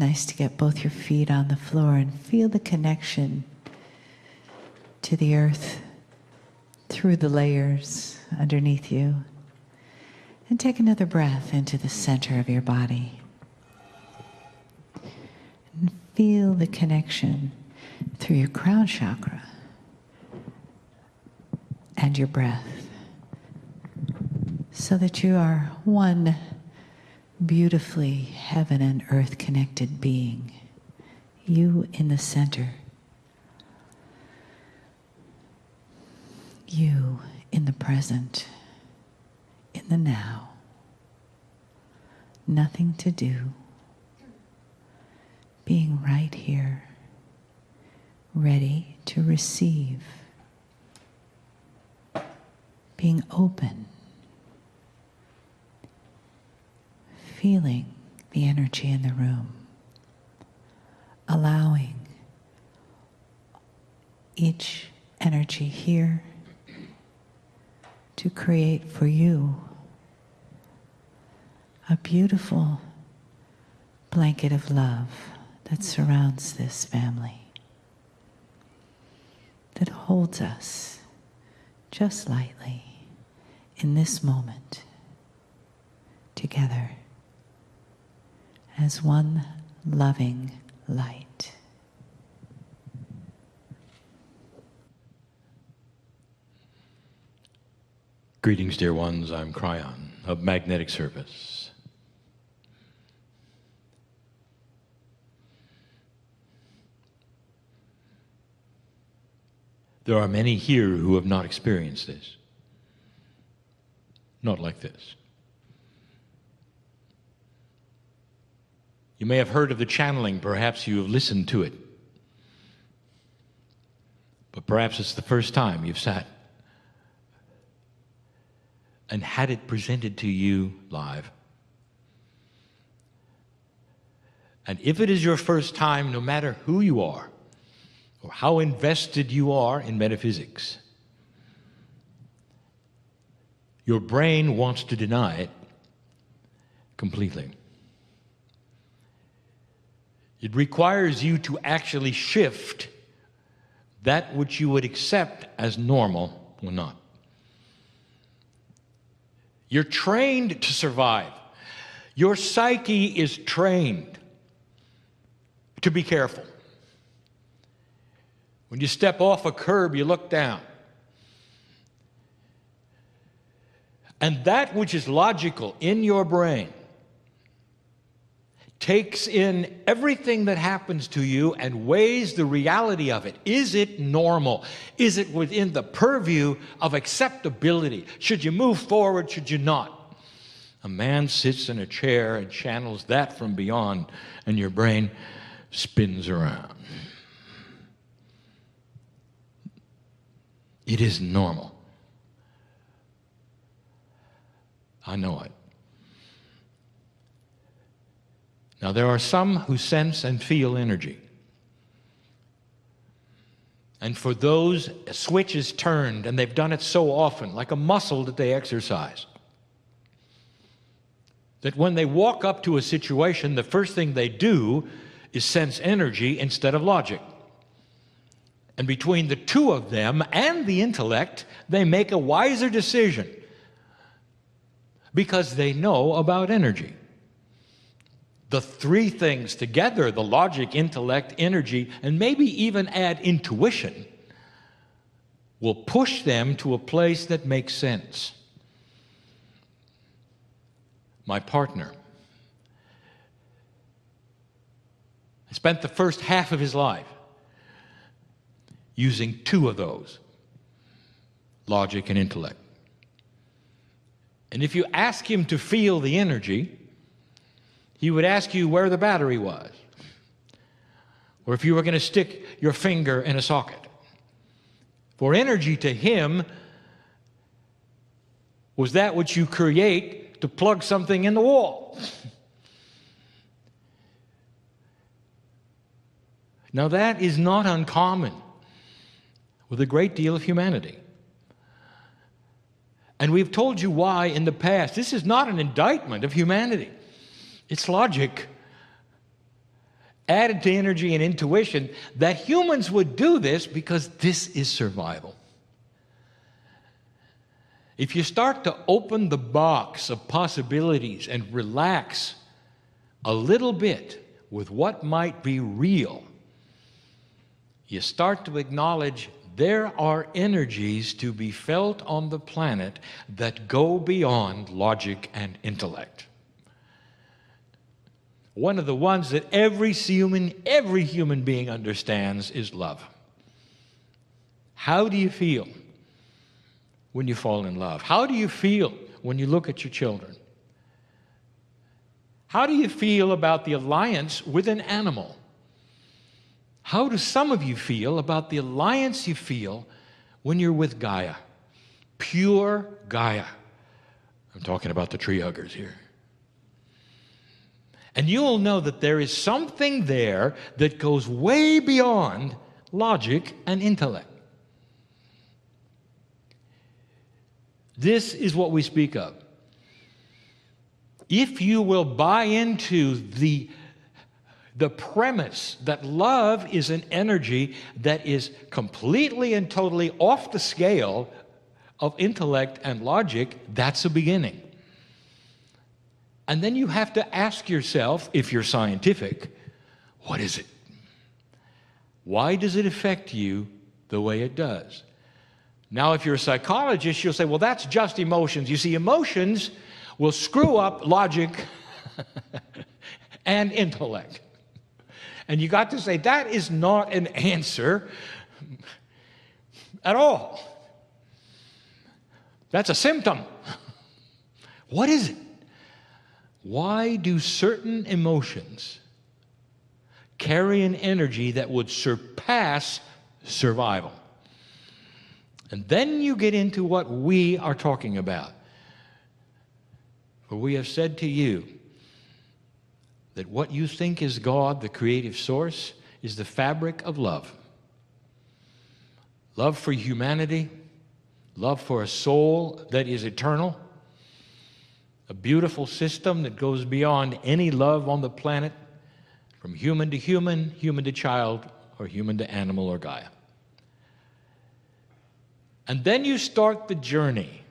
Nice to get both your feet on the floor and feel the connection to the earth through the layers underneath you. And take another breath into the center of your body. And feel the connection through your crown chakra and your breath, so that you are one beautifully heaven and earth connected being, you in the center, you in the present, in the now, nothing to do, being right here, ready to receive, being open, feeling the energy in the room, allowing each energy here to create for you a beautiful blanket of love that surrounds this family, that holds us just lightly in this moment together as one loving light. Greetings, dear ones. I'm Kryon of Magnetic Service. There are many here who have not experienced this. Not like this. You may have heard of the channeling, perhaps you have listened to it. But perhaps it's the first time you've sat and had it presented to you live. And if it is your first time, no matter who you are or how invested you are in metaphysics, your brain wants to deny it completely. It requires you to actually shift that which you would accept as normal or not. You're trained to survive. Your psyche is trained to be careful. When you step off a curb, you look down. And that which is logical in your brain takes in everything that happens to you and weighs the reality of it. Is it normal? Is it within the purview of acceptability? Should you move forward? Should you not? A man sits in a chair and channels that from beyond, and your brain spins around. It is normal. I know it. Now, there are some who sense and feel energy. And for those, a switch is turned, and they've done it so often, like a muscle that they exercise, that when they walk up to a situation, the first thing they do is sense energy instead of logic. And between the two of them and the intellect, they make a wiser decision because they know about energy. The three things together, the logic, intellect, energy, and maybe even add intuition, will push them to a place that makes sense. My partner spent the first half of his life using two of those, logic and intellect. And if you ask him to feel the energy, he would ask you where the battery was, or if you were going to stick your finger in a socket. For energy to him was that which you create to plug something in the wall. Now that is not uncommon with a great deal of humanity. And we've told you why in the past. This is not an indictment of humanity. It's logic. added to energy and intuition, that humans would do this because this is survival. If you start to open the box of possibilities and relax a little bit with what might be real, you start to acknowledge there are energies to be felt on the planet that go beyond logic and intellect. One of the ones that every human being understands is love. How do you feel when you fall in love? How do you feel when you look at your children? How do you feel about the alliance with an animal? How do some of you feel about the alliance you feel when you're with Gaia? Pure Gaia. I'm talking about the tree huggers here. And you'll know that there is something there that goes way beyond logic and intellect. This is what we speak of. If you will buy into the premise that love is an energy that is completely and totally off the scale of intellect and logic, that's a beginning. And then you have to ask yourself, if you're scientific, what is it? Why does it affect you the way it does? Now, if you're a psychologist, you'll say, well, that's just emotions. You see, emotions will screw up logic and intellect. And you got to say, that is not an answer at all. That's a symptom. What is it? Why do certain emotions carry an energy that would surpass survival? And then you get into what we are talking about. For we have said to you that what you think is God, the creative source, is the fabric of love. Love for humanity, love for a soul that is eternal, a beautiful system that goes beyond any love on the planet, from human to human, human to child, or human to animal or Gaia. And then you start the journey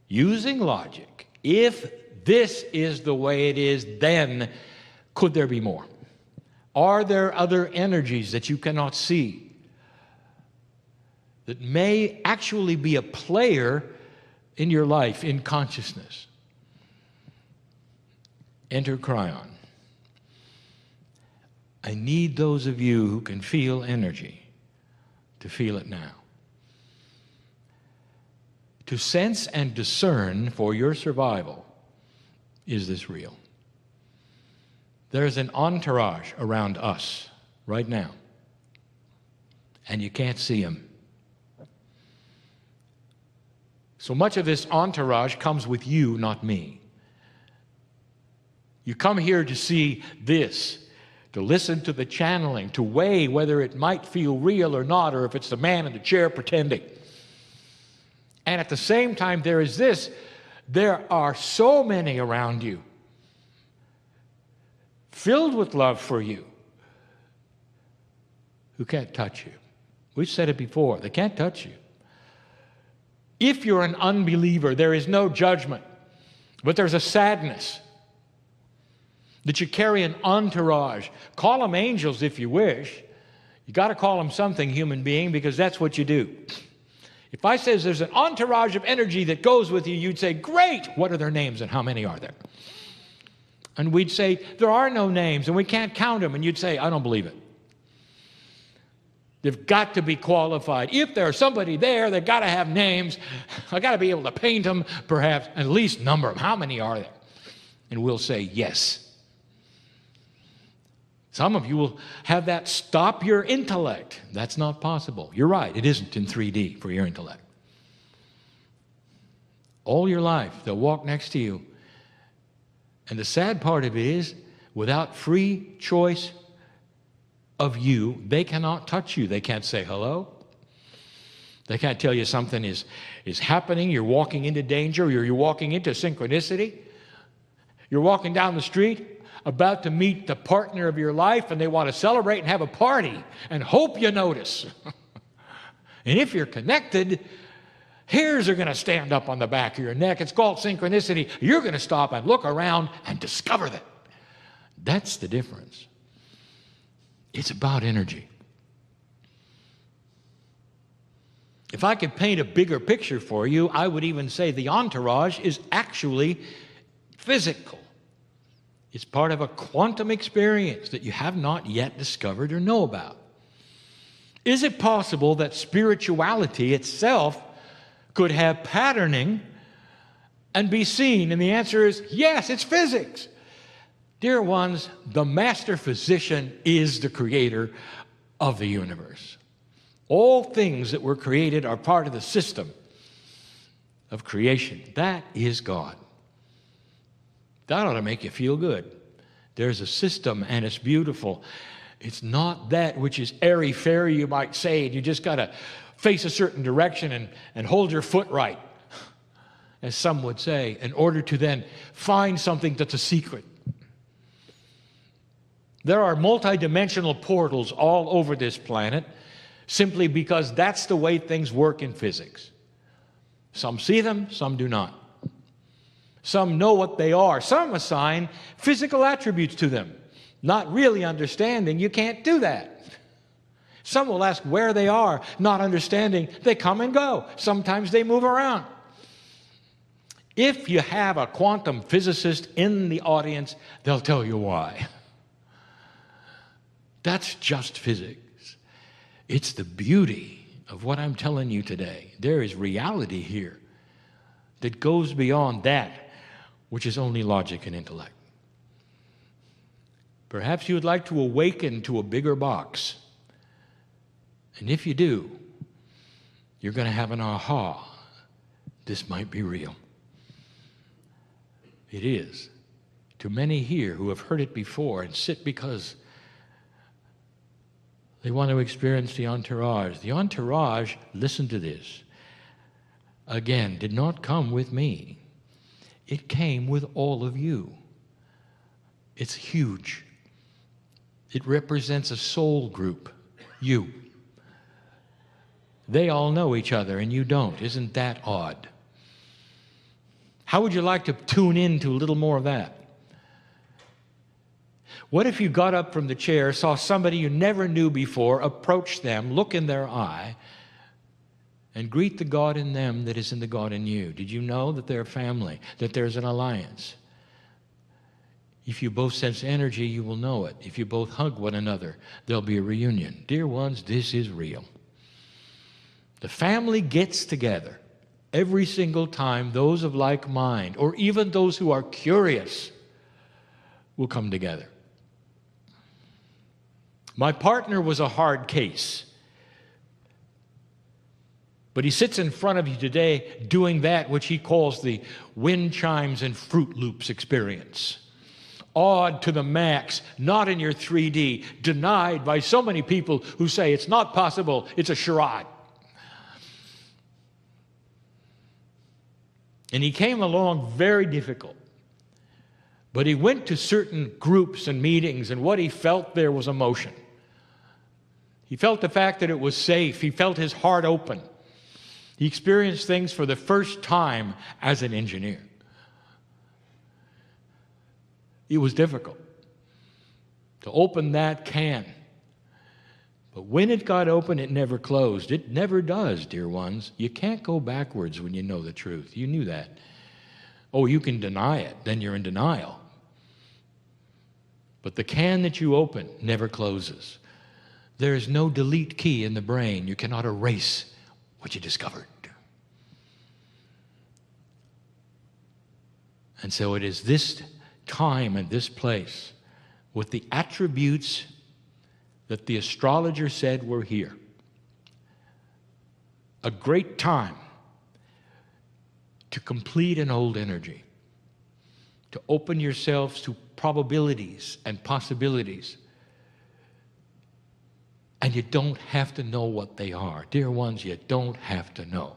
using logic. If this is the way it is, then could there be more? Are there other energies that you cannot see that may actually be a player in your life, in consciousness? Enter Kryon. I need those of you who can feel energy to feel it now. To sense and discern for your survival, is this real? There's an entourage around us right now, and you can't see them. So much of this entourage comes with you, not me. You come here to see this, to listen to the channeling, to weigh whether it might feel real or not, or if it's the man in the chair pretending. And at the same time, there is this. There are so many around you, filled with love for you, who can't touch you. We've said it before. They can't touch you. If you're an unbeliever, there is no judgment, but there's a sadness that you carry an entourage. Call them angels if you wish. You got to call them something, human being, because that's what you do. If I says there's an entourage of energy that goes with you, you'd say, great, what are their names and how many are there? And we'd say, there are no names and we can't count them. And you'd say, I don't believe it. They've got to be qualified. If there's somebody there, they've got to have names. I've got to be able to paint them, perhaps, at least number them. How many are there? And we'll say, yes. Some of you will have that stop your intellect. That's not possible. You're right, it isn't in 3D for your intellect. All your life, they'll walk next to you. And the sad part of it is, without free choice of you, they cannot touch you. They can't say hello. They can't tell you something is happening. You're walking into danger, or you're walking into synchronicity. You're walking down the street. about to meet the partner of your life, and they want to celebrate and have a party and hope you notice. And if you're connected, hairs are going to stand up on the back of your neck. It's called synchronicity. You're going to stop and look around and discover that. That's the difference. It's about energy. If I could paint a bigger picture for you, I would even say the entourage is actually physical. It's part of a quantum experience that you have not yet discovered or know about. Is it possible that spirituality itself could have patterning and be seen? And the answer is yes, it's physics. Dear ones, the master physician is the creator of the universe. All things that were created are part of the system of creation. That is God. That ought to make you feel good. There's a system and it's beautiful. It's not that which is airy-fairy, you might say, and you just got to face a certain direction and hold your foot right, as some would say, in order to then find something that's a secret. There are multidimensional portals all over this planet simply because that's the way things work in physics. Some see them, some do not. Some know what they are. Some assign physical attributes to them. Not really understanding, you can't do that. Some will ask where they are, not understanding, they come and go. Sometimes they move around. If you have a quantum physicist in the audience, they'll tell you why. That's just physics. It's the beauty of what I'm telling you today. There is reality here that goes beyond that which is only logic and intellect. Perhaps you would like to awaken to a bigger box. And if you do, you're going to have an aha. This might be real. It is. To many here who have heard it before and sit because they want to experience the entourage. The entourage, listen to this, again, did not come with me. It came with all of you. It's huge. It represents a soul group, you. They all know each other and you don't. Isn't that odd? How would you like to tune in to a little more of that? What if you got up from the chair, saw somebody you never knew before, approach them, look in their eye, and greet the God in them that is in the God in you? Did you know that they're family, that there's an alliance? If you both sense energy, you will know it. If you both hug one another, there'll be a reunion. Dear ones, this is real. The family gets together every single time those of like mind, or even those who are curious, will come together. My partner was a hard case. But he sits in front of you today doing that which he calls the wind chimes and Fruit Loops experience. Awed to the max, not in your 3D, denied by so many people who say it's not possible, it's a charade. And he came along very difficult. But he went to certain groups and meetings, and what he felt there was emotion. He felt the fact that it was safe. He felt his heart open. He experienced things for the first time as an engineer. It was difficult to open that can. But when it got open, it never closed. It never does, dear ones. You can't go backwards when you know the truth. You knew that. Oh, you can deny it. Then you're in denial. But the can that you open never closes. There is no delete key in the brain. You cannot erase what you discovered. And so it is this time and this place with the attributes that the astrologer said were here. A great time to complete an old energy, to open yourselves to probabilities and possibilities. And you don't have to know what they are. Dear ones, you don't have to know.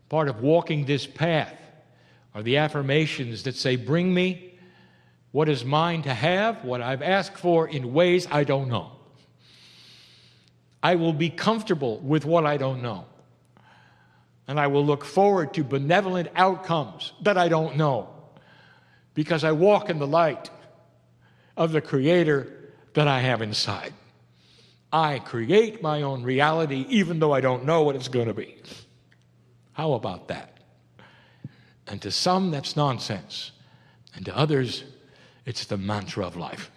Part of walking this path are the affirmations that say, bring me what is mine to have, what I've asked for in ways I don't know. I will be comfortable with what I don't know. And I will look forward to benevolent outcomes that I don't know, because I walk in the light of the Creator that I have inside. I create my own reality even though I don't know what it's going to be. How about that? And to some, that's nonsense. And to others, it's the mantra of life.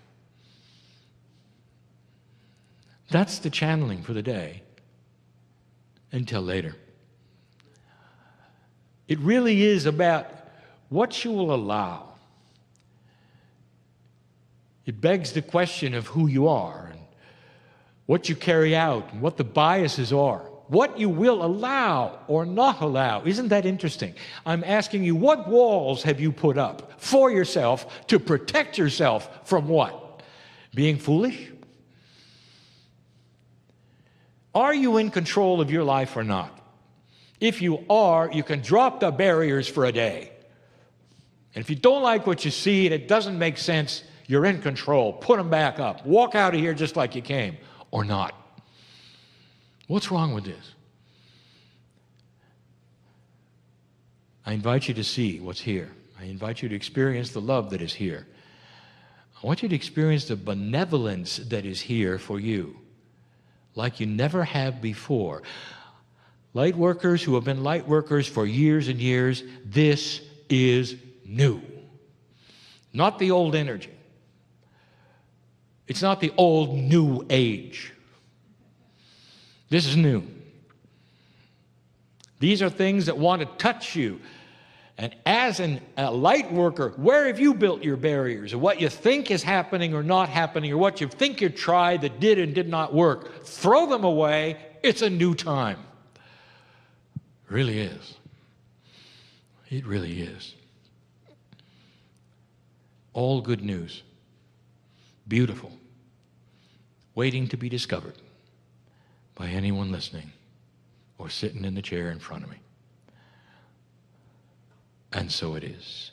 That's the channeling for the day. Until later. It really is about what you will allow. It begs the question of who you are and what you carry out and what the biases are. What you will allow or not allow. Isn't that interesting? I'm asking you, what walls have you put up for yourself to protect yourself from what? Being foolish? Are you in control of your life or not? If you are, you can drop the barriers for a day. And if you don't like what you see and it doesn't make sense, you're in control. Put them back up. Walk out of here just like you came, or not. What's wrong with this? I invite you to see what's here. I invite you to experience the love that is here. I want you to experience the benevolence that is here for you, like you never have before. Light workers who have been light workers for years and years, this is new. Not the old energy. It's not the old new age. This is new. These are things that want to touch you. And as a light worker, where have you built your barriers? Or what you think is happening or not happening, or what you think you tried that did and did not work, throw them away. It's a new time. It really is. It really is. All good news. Beautiful. Waiting to be discovered by anyone listening or sitting in the chair in front of me. And so it is.